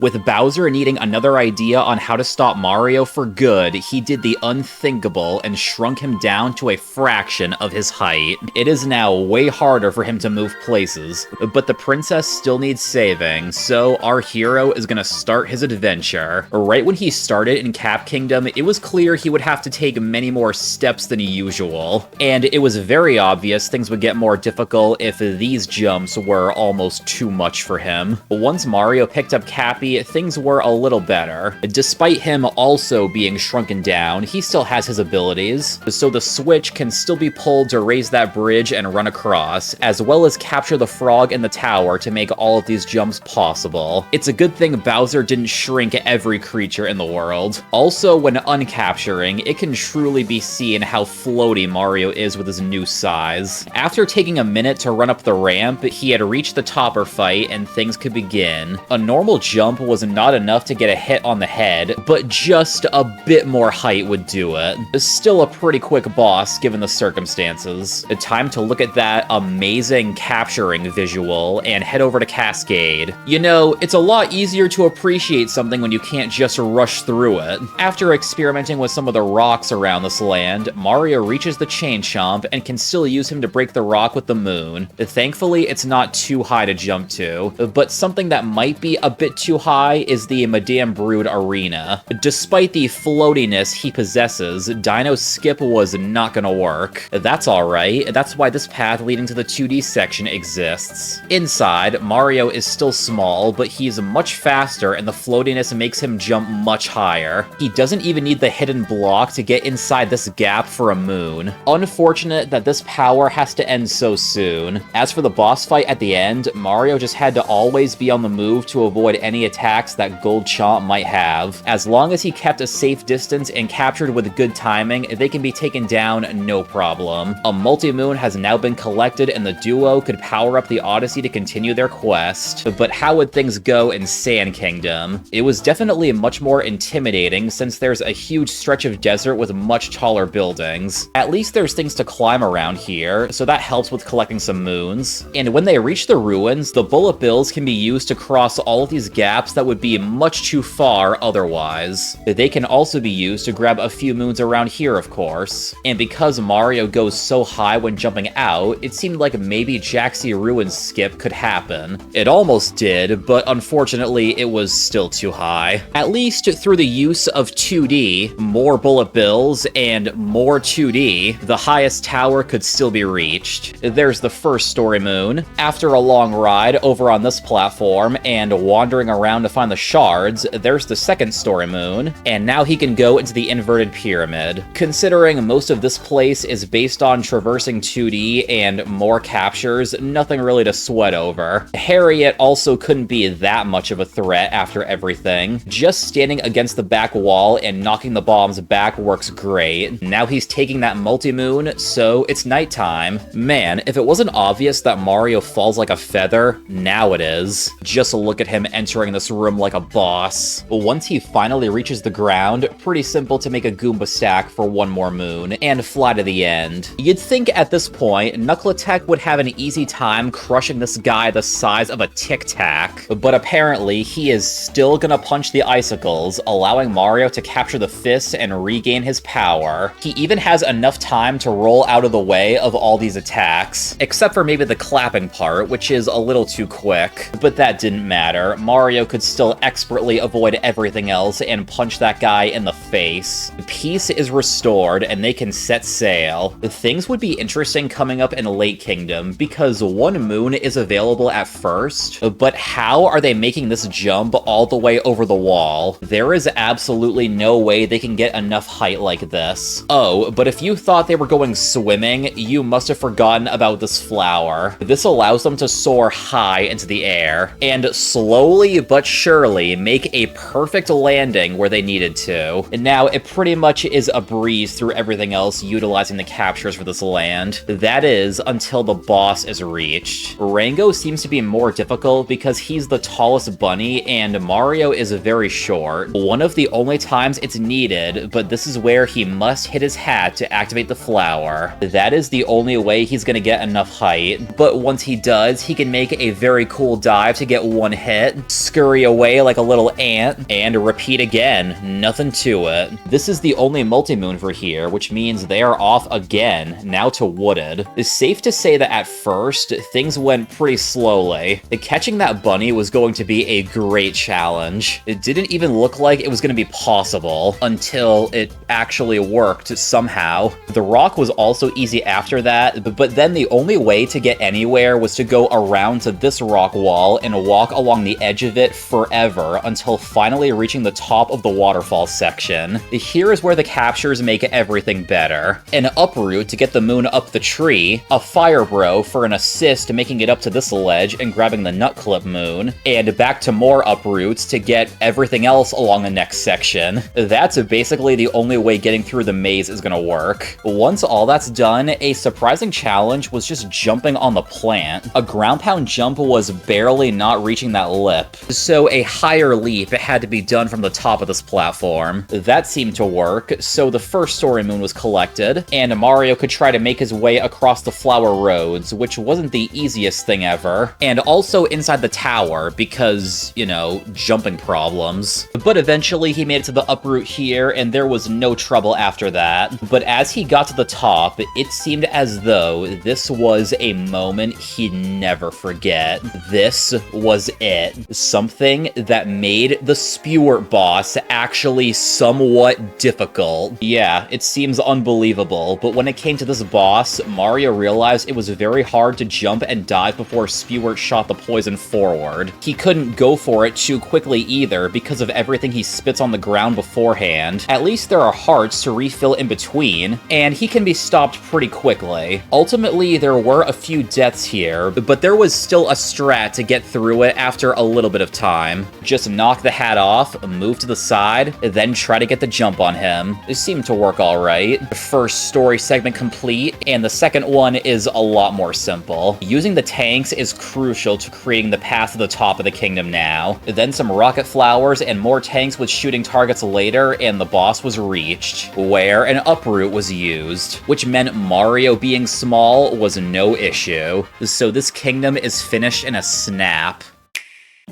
With Bowser needing another idea on how to stop Mario for good, he did the unthinkable and shrunk him down to a fraction of his height. It is now way harder for him to move places, but the princess still needs saving, so our hero is gonna start his adventure. Right when he started in Cap Kingdom, it was clear he would have to take many more steps than usual, and it was very obvious things would get more difficult if these jumps were almost too much for him. Once Mario picked up Cappy, things were a little better. Despite him also being shrunken down, he still has his abilities, so the switch can still be pulled to raise that bridge and run across, as well as capture the frog in the tower to make all of these jumps possible. It's a good thing Bowser didn't shrink every creature in the world. Also, when uncapturing, it can truly be seen how floaty Mario is with his new size. After taking a minute to run up the ramp, he had reached the topper fight and things could begin. A normal jump was not enough to get a hit on the head, but just a bit more height would do it. Still a pretty quick boss given the circumstances. Time to look at that amazing capturing visual and head over to Cascade. You know, it's a lot easier to appreciate something when you can't just rush through it. After experimenting with some of the rocks around this land, Mario reaches the Chain Chomp and can still use him to break the rock with the moon. Thankfully, it's not too high to jump to, but something that might be a bit too high is the Madame Brood Arena. Despite the floatiness he possesses, Dino Skip was not gonna work. That's alright, that's why this path leading to the 2D section exists. Inside, Mario is still small, but he's much faster and the floatiness makes him jump much higher. He doesn't even need the hidden block to get inside this gap for a moon. Unfortunate that this power has to end so soon. As for the boss fight at the end, Mario just had to always be on the move to avoid any attacks that Gold Chomp might have. As long as he kept a safe distance and captured with good timing, they can be taken down no problem. A multi-moon has now been collected and the duo could power up the Odyssey to continue their quest. But how would things go in Sand Kingdom? It was definitely much more intimidating since there's a huge stretch of desert with much taller buildings. At least there's things to climb around here, so that helps with collecting some moons. And when they reach the ruins, the bullet bills can be used to cross all of these gaps that would be much too far otherwise. They can also be used to grab a few moons around here, of course. And because Mario goes so high when jumping out, it seemed like maybe Jaxi Ruins skip could happen. It almost did, but unfortunately it was still too high. At least through the use of 2D, more bullet bills, and more 2D, the highest tower could still be reached. There's the first story moon. After a long ride over on this platform and wandering around to find the shards, there's the second story moon, and now he can go into the inverted pyramid. Considering most of this place is based on traversing 2D and more captures, nothing really to sweat over. Harriet also couldn't be that much of a threat after everything. Just standing against the back wall and knocking the bombs back works great. Now he's taking that multi-moon, so it's nighttime. Man, if it wasn't obvious that Mario falls like a feather, now it is. Just look at him entering this room like a boss. Once he finally reaches the ground, pretty simple to make a Goomba stack for one more moon, and fly to the end. You'd think at this point, Knuckletech would have an easy time crushing this guy the size of a Tic Tac, but apparently he is still gonna punch the icicles, allowing Mario to capture the fists and regain his power. He even has enough time to roll out of the way of all these attacks, except for maybe the clapping part, which is a little too quick, but that didn't matter. Mario could still expertly avoid everything else and punch that guy in the face. Peace is restored and they can set sail. Things would be interesting coming up in Late Kingdom because one moon is available at first, but how are they making this jump all the way over the wall? There is absolutely no way they can get enough height like this. Oh, but if you thought they were going swimming, you must have forgotten about this flower. This allows them to soar high into the air and slowly but surely make a perfect landing where they needed to. And now it pretty much is a breeze through everything else utilizing the captures for this land. That is until the boss is reached. Rango seems to be more difficult because he's the tallest bunny and Mario is very short. One of the only times it's needed, but this is where he must hit his hat to activate the flower. That is the only way he's gonna get enough height, but once he does, he can make a very cool dive to get one hit, skirt scurry away like a little ant, and repeat again. Nothing to it. This is the only multi-moon for here, which means they are off again, now to Wooded. It's safe to say that at first, things went pretty slowly. Catching that bunny was going to be a great challenge. It didn't even look like it was going to be possible until it actually worked somehow. The rock was also easy after that, but then the only way to get anywhere was to go around to this rock wall and walk along the edge of it forever until finally reaching the top of the waterfall section. Here is where the captures make everything better. An uproot to get the moon up the tree, a fire bro for an assist making it up to this ledge and grabbing the nut clip moon, and back to more uproots to get everything else along the next section. That's basically the only way getting through the maze is gonna work. Once all that's done, a surprising challenge was just jumping on the plant. A ground pound jump was barely not reaching that lip, so a higher leap had to be done from the top of this platform. That seemed to work, so the first story moon was collected, and Mario could try to make his way across the flower roads, which wasn't the easiest thing ever, and also inside the tower because, you know, jumping problems. But eventually he made it to the uproot here, and there was no trouble after that. But as he got to the top, it seemed as though this was a moment he'd never forget. This was it. Something that made the Spewert boss actually somewhat difficult. Yeah, it seems unbelievable, but when it came to this boss, Mario realized it was very hard to jump and dive before Spewert shot the poison forward. He couldn't go for it too quickly either because of everything he spits on the ground beforehand. At least there are hearts to refill in between, and he can be stopped pretty quickly. Ultimately, there were a few deaths here, but there was still a strat to get through it after a little bit of time. Just knock the hat off, move to the side, then try to get the jump on him. It seemed to work alright. The first story segment complete, and the second one is a lot more simple. Using the tanks is crucial to creating the path to the top of the kingdom now. Then some rocket flowers and more tanks with shooting targets later, and the boss was reached, where an uproot was used, which meant Mario being small was no issue. So this kingdom is finished in a snap.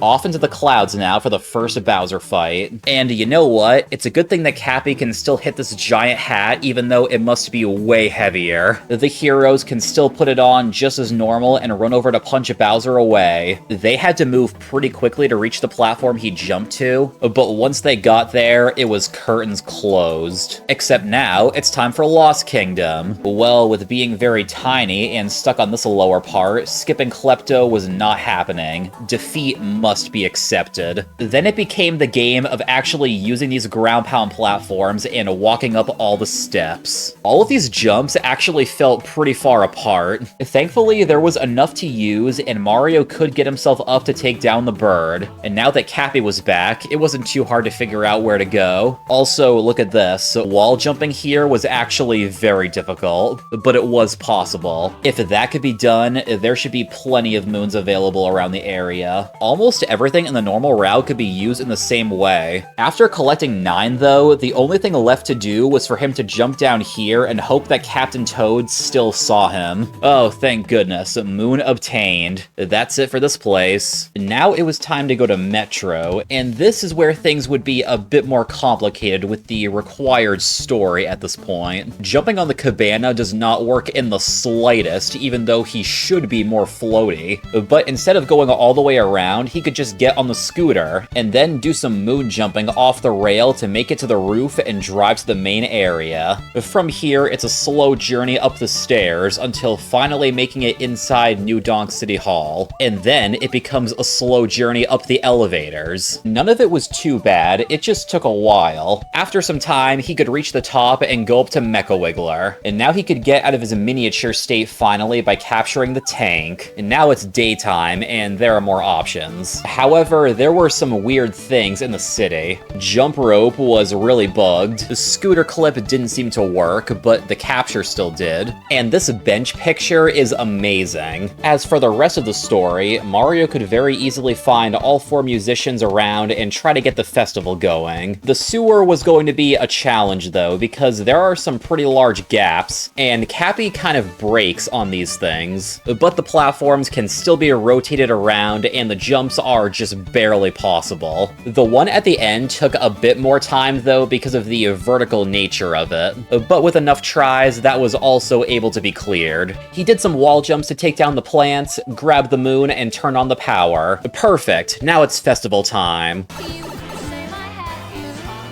Off into the clouds now for the first Bowser fight. And you know what? It's a good thing that Cappy can still hit this giant hat, even though it must be way heavier. The heroes can still put it on just as normal and run over to punch Bowser away. They had to move pretty quickly to reach the platform he jumped to, but once they got there, it was curtains closed. Except now, it's time for Lost Kingdom. Well, with being very tiny and stuck on this lower part, skipping Klepto was not happening. Defeat must be accepted. Then it became the game of actually using these ground pound platforms and walking up all the steps. All of these jumps actually felt pretty far apart. Thankfully, there was enough to use, and Mario could get himself up to take down the bird. And now that Cappy was back, it wasn't too hard to figure out where to go. Also, look at this. Wall jumping here was actually very difficult, but it was possible. If that could be done, there should be plenty of moons available around the area. Almost everything in the normal route could be used in the same way. After collecting 9, though, the only thing left to do was for him to jump down here and hope that Captain Toad still saw him. Oh, thank goodness. Moon obtained. That's it for this place. Now it was time to go to Metro, and this is where things would be a bit more complicated with the required story at this point. Jumping on the cabana does not work in the slightest, even though he should be more floaty. But instead of going all the way around, he could just get on the scooter, and then do some moon jumping off the rail to make it to the roof and drive to the main area. From here, it's a slow journey up the stairs until finally making it inside New Donk City Hall, and then it becomes a slow journey up the elevators. None of it was too bad, it just took a while. After some time, he could reach the top and go up to Mecha Wiggler, and now he could get out of his miniature state finally by capturing the tank. And now it's daytime, and there are more options. However, there were some weird things in the city. Jump rope was really bugged, the scooter clip didn't seem to work, but the capture still did, and this bench picture is amazing. As for the rest of the story, Mario could very easily find all 4 musicians around and try to get the festival going. The sewer was going to be a challenge though, because there are some pretty large gaps, and Cappy kind of breaks on these things, but the platforms can still be rotated around and the jumps are just barely possible. The one at the end took a bit more time though because of the vertical nature of it, but with enough tries, that was also able to be cleared. He did some wall jumps to take down the plants, grab the moon, and turn on the power. Perfect, now it's festival time.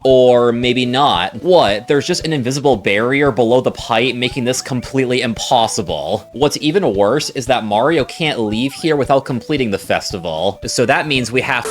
Or maybe not. What? There's just an invisible barrier below the pipe making this completely impossible. What's even worse is that Mario can't leave here without completing the festival. So that means we have...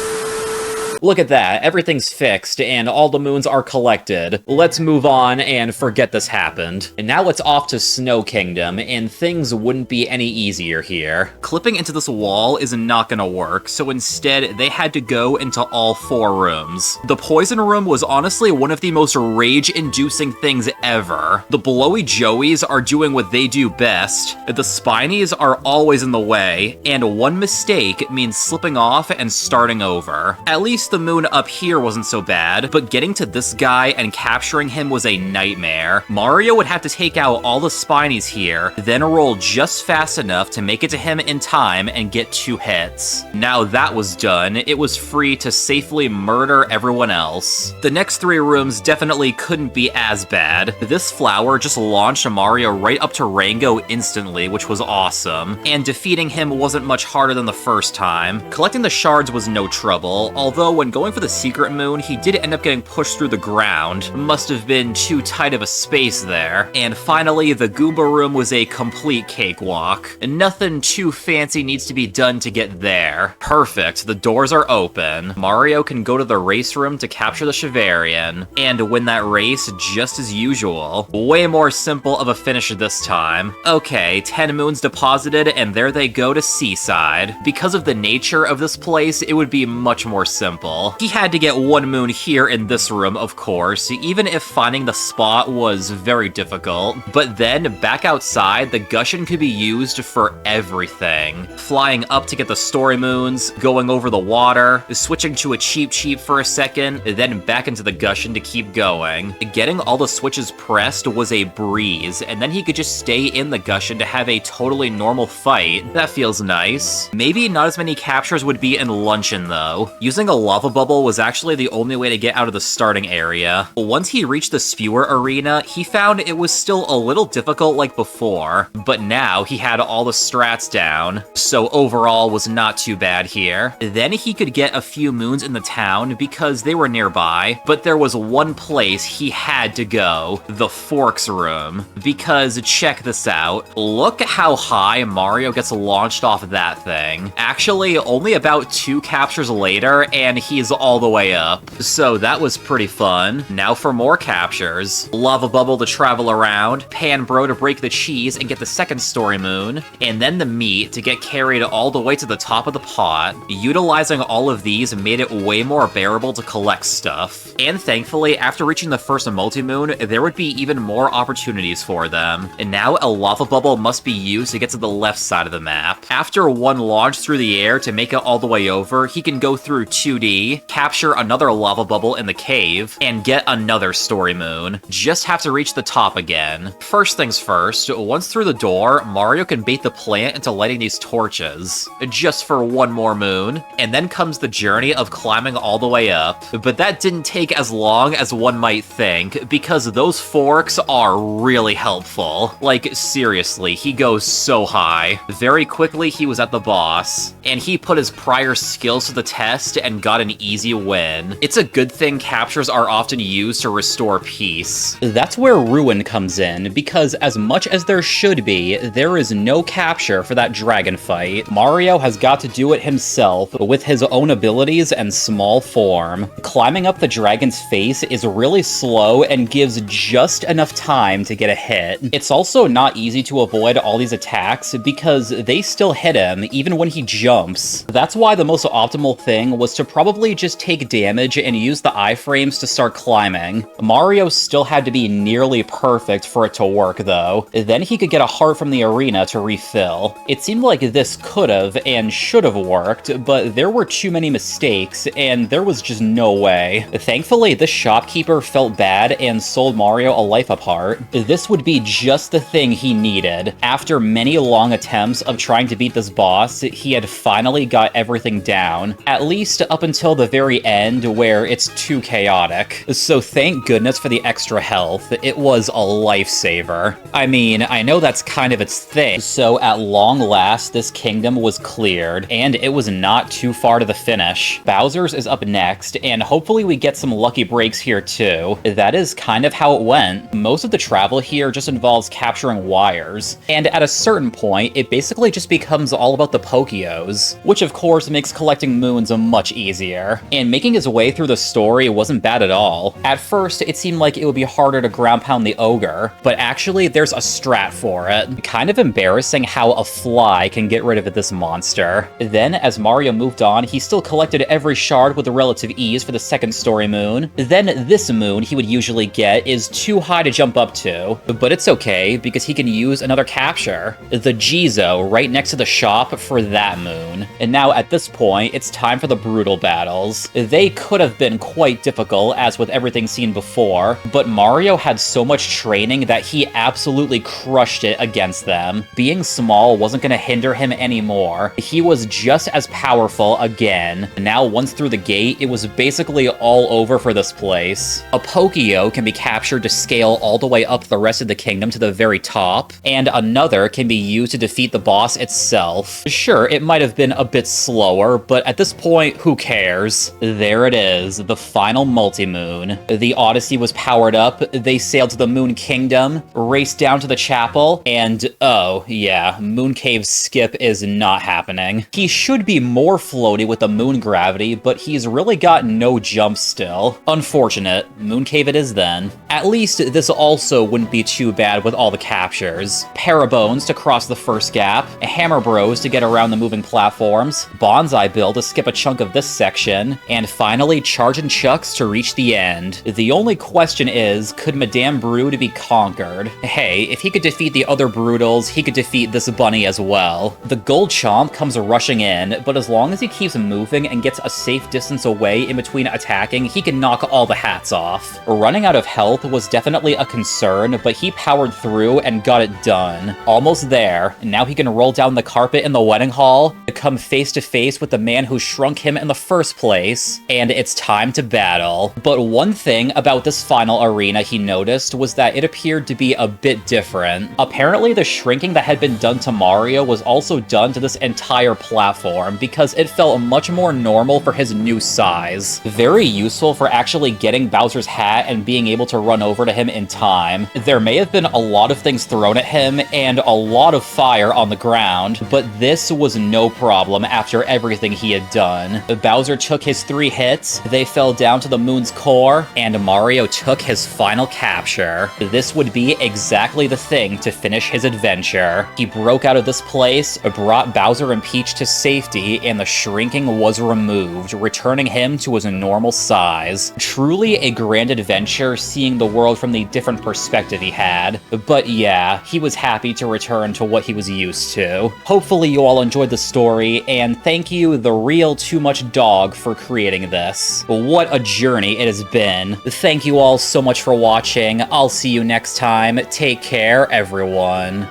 Look at that, everything's fixed, and all the moons are collected. Let's move on and forget this happened. And now it's off to Snow Kingdom, and things wouldn't be any easier here. Clipping into this wall is not gonna work, so instead they had to go into all 4 rooms. The poison room was honestly one of the most rage-inducing things ever. The blowy joeys are doing what they do best, the spinies are always in the way, and one mistake means slipping off and starting over. At least the moon up here wasn't so bad, but getting to this guy and capturing him was a nightmare. Mario would have to take out all the spinies here, then roll just fast enough to make it to him in time and get 2 hits. Now that was done, it was free to safely murder everyone else. The next 3 rooms definitely couldn't be as bad. This flower just launched Mario right up to Rango instantly, which was awesome, and defeating him wasn't much harder than the first time. Collecting the shards was no trouble, although when going for the secret moon, he did end up getting pushed through the ground. Must have been too tight of a space there. And finally, the Goomba room was a complete cakewalk. Nothing too fancy needs to be done to get there. Perfect, the doors are open. Mario can go to the race room to capture the Chivarian, and win that race just as usual. Way more simple of a finish this time. Okay, 10 moons deposited, and there they go to Seaside. Because of the nature of this place, it would be much more simple. He had to get 1 moon here in this room, of course, even if finding the spot was very difficult. But then, back outside, the Gushin could be used for everything. Flying up to get the story moons, going over the water, switching to a cheap for a second, then back into the Gushin to keep going. Getting all the switches pressed was a breeze, and then he could just stay in the Gushin to have a totally normal fight. That feels nice. Maybe not as many captures would be in Luncheon, though. Using a lava bubble was actually the only way to get out of the starting area. Once he reached the Spewer Arena, he found it was still a little difficult like before, but now he had all the strats down, so overall was not too bad here. Then he could get a few moons in the town because they were nearby, but there was one place he had to go, the Forks room, because check this out. Look how high Mario gets launched off that thing. Actually, only about 2 captures later, and he's all the way up. So that was pretty fun. Now for more captures. Lava Bubble to travel around, Pan Bro to break the cheese and get the second story moon, and then the meat to get carried all the way to the top of the pot. Utilizing all of these made it way more bearable to collect stuff. And thankfully, after reaching the first multi-moon, there would be even more opportunities for them. And now a lava bubble must be used to get to the left side of the map. After one launch through the air to make it all the way over, he can go through 2D, capture another lava bubble in the cave, and get another story moon. Just have to reach the top again. First things first, once through the door, Mario can bait the plant into lighting these torches, just for 1 more moon, and then comes the journey of climbing all the way up. But that didn't take as long as one might think, because those forks are really helpful. Like, seriously, he goes so high. Very quickly, he was at the boss, and he put his prior skills to the test and got an easy win. It's a good thing captures are often used to restore peace. That's where Ruin comes in, because as much as there should be, there is no capture for that dragon fight. Mario has got to do it himself, with his own abilities and small form. Climbing up the dragon's face is really slow and gives just enough time to get a hit. It's also not easy to avoid all these attacks, because they still hit him even when he jumps. That's why the most optimal thing was to probably probably just take damage and use the iframes to start climbing. Mario still had to be nearly perfect for it to work, though. Then he could get a heart from the arena to refill. It seemed like this could've and should've worked, but there were too many mistakes, and there was just no way. Thankfully, this shopkeeper felt bad and sold Mario a life apart. This would be just the thing he needed. After many long attempts of trying to beat this boss, he had finally got everything down, at least up until the very end where it's too chaotic. So thank goodness for the extra health. It was a lifesaver. I mean, I know that's kind of its thing. So at long last, this kingdom was cleared, and it was not too far to the finish. Bowser's is up next, and hopefully we get some lucky breaks here too. That is kind of how it went. Most of the travel here just involves capturing wires, and at a certain point, it basically just becomes all about the Pokios, which of course makes collecting moons much easier. And making his way through the story wasn't bad at all. At first, it seemed like it would be harder to ground pound the ogre, but actually there's a strat for it. Kind of embarrassing how a fly can get rid of this monster. Then, as Mario moved on, he still collected every shard with relative ease for the second story moon. Then this moon he would usually get is too high to jump up to, but it's okay because he can use another capture, the Jizo, right next to the shop for that moon. And now at this point, it's time for the brutal battles. They could have been quite difficult, as with everything seen before, but Mario had so much training that he absolutely crushed it against them. Being small wasn't going to hinder him anymore. He was just as powerful again. Now, once through the gate, it was basically all over for this place. A Pokio can be captured to scale all the way up the rest of the kingdom to the very top, and another can be used to defeat the boss itself. Sure, it might have been a bit slower, but at this point, who cares? There it is, the final multi-moon. The Odyssey was powered up, they sailed to the Moon Kingdom, raced down to the chapel, and oh, yeah, Moon Cave's skip is not happening. He should be more floaty with the moon gravity, but he's really got no jump still. Unfortunate. Moon Cave it is then. At least this also wouldn't be too bad with all the captures. Parabones to cross the first gap, Hammer Bros to get around the moving platforms, Bonsai Bill to skip a chunk of this section, and finally Chargin' Chucks to reach the end. The only question is, could Madame Brood be conquered? Hey, if he could defeat the other Broodals, he could defeat this bunny as well. The Gold Chomp comes rushing in, but as long as he keeps moving and gets a safe distance away in between attacking, he can knock all the hats off. Running out of health was definitely a concern, but he powered through and got it done. Almost there. Now he can roll down the carpet in the wedding hall, come face to face with the man who shrunk him in the first place, and it's time to battle. But one thing about this final arena he noticed was that it appeared to be a bit different. Apparently the shrinking that had been done to Mario was also done to this entire platform because it felt much more normal for his new size. Very useful for actually getting Bowser's hat and being able to run over to him in time. There may have been a lot of things thrown at him and a lot of fire on the ground, but this was no problem after everything he had done. Bowser took his 3 hits, they fell down to the moon's core, and Mario took his final capture. This would be exactly the thing to finish his adventure. He broke out of this place, brought Bowser and Peach to safety, and the shrinking was removed, returning him to his normal size. Truly a grand adventure, seeing the world from the different perspective he had. But yeah, he was happy to return to what he was used to. Hopefully you all enjoyed the story, and thank you, THEREALTOOMUCHDOG, for creating this. What a journey it has been. Thank you all so much for watching. I'll see you next time. Take care, everyone.